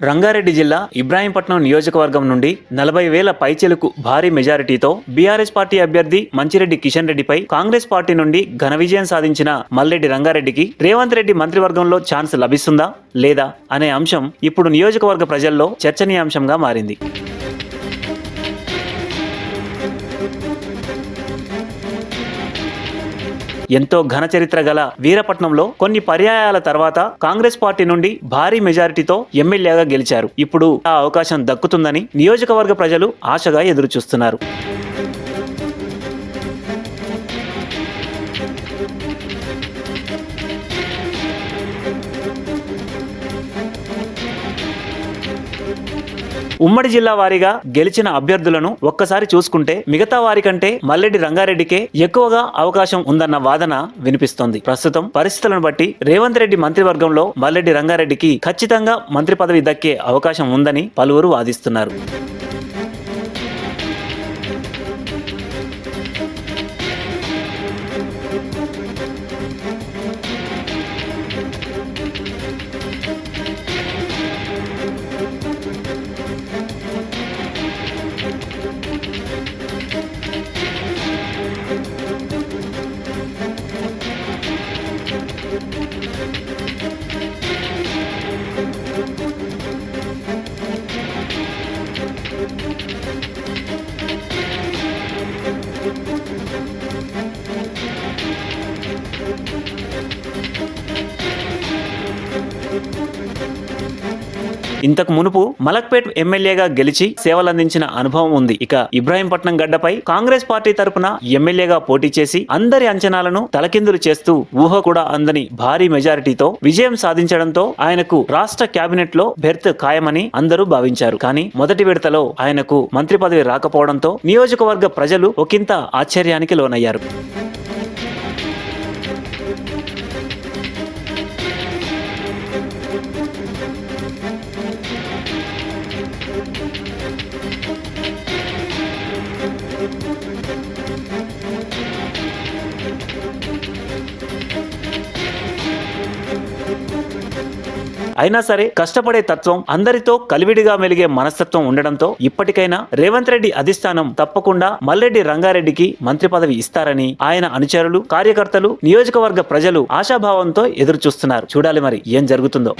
రంగారెడ్డి జిల్లా ఇబ్రాహీంపట్నం నియోజకవర్గం నుండి 40,000 పైచిలుకు భారీ మెజారిటీతో బీఆర్ఎస్ పార్టీ అభ్యర్థి మంచిరెడ్డి కిషన్ రెడ్డిపై కాంగ్రెస్ పార్టీ నుండి ఘన విజయం సాధించిన మల్లెడ్డి రంగారెడ్డికి రేవంత్ రెడ్డి మంత్రివర్గంలో ఛాన్స్ లభిస్తుందా లేదా అనే అంశం ఇప్పుడు నియోజకవర్గ ప్రజల్లో చర్చనీయాంశంగా మారింది. ఎంతో ఘన చరిత్ర గల వీరపట్నంలో కొన్ని పర్యాయాల తర్వాత కాంగ్రెస్ పార్టీ నుండి భారీ మెజారిటీతో ఎమ్మెల్యేగా గెలిచారు. ఇప్పుడు ఆ అవకాశం దక్కుతుందని నియోజకవర్గ ప్రజలు ఆశగా ఎదురుచూస్తున్నారు. ఉమ్మడి జిల్లా వారీగా గెలిచిన అభ్యర్థులను ఒక్కసారి చూసుకుంటే మిగతా వారి కంటే మల్లెడ్డి రంగారెడ్డికే ఎక్కువగా అవకాశం ఉందన్న వాదన వినిపిస్తోంది. ప్రస్తుతం పరిస్థితులను బట్టి రేవంత్ రెడ్డి మంత్రివర్గంలో మల్లెడ్డి రంగారెడ్డికి ఖచ్చితంగా మంత్రి పదవి దక్కే అవకాశం ఉందని పలువురు వాదిస్తున్నారు. ఇంతకు మునుపు మలక్పేట్ ఎమ్మెల్యేగా గెలిచి సేవలందించిన అనుభవం ఉంది. ఇక ఇబ్రాహీంపట్నం గడ్డపై కాంగ్రెస్ పార్టీ తరపున ఎమ్మెల్యేగా పోటీ చేసి అందరి అంచనాలను తలకిందులు చేస్తూ ఊహ కూడా అందని భారీ మెజారిటీతో విజయం సాధించడంతో ఆయనకు రాష్ట్ర కేబినెట్ లో బెర్త్ ఖాయమని అందరూ భావించారు. కానీ మొదటి విడతలో ఆయనకు మంత్రి పదవి రాకపోవడంతో నియోజకవర్గ ప్రజలు ఒకంత ఆశ్చర్యానికి లోనయ్యారు. అయినా సరే కష్టపడే తత్వం, అందరితో కలివిడిగా మెలిగే మనస్తత్వం ఉండడంతో ఇప్పటికైనా రేవంత్ రెడ్డి అధిష్టానం తప్పకుండా మల్లెడ్డి రంగారెడ్డికి మంత్రి పదవి ఇస్తారని ఆయన అనుచరులు, కార్యకర్తలు, నియోజకవర్గ ప్రజలు ఆశాభావంతో ఎదురు చూస్తున్నారు. చూడాలి మరి ఏం జరుగుతుందో.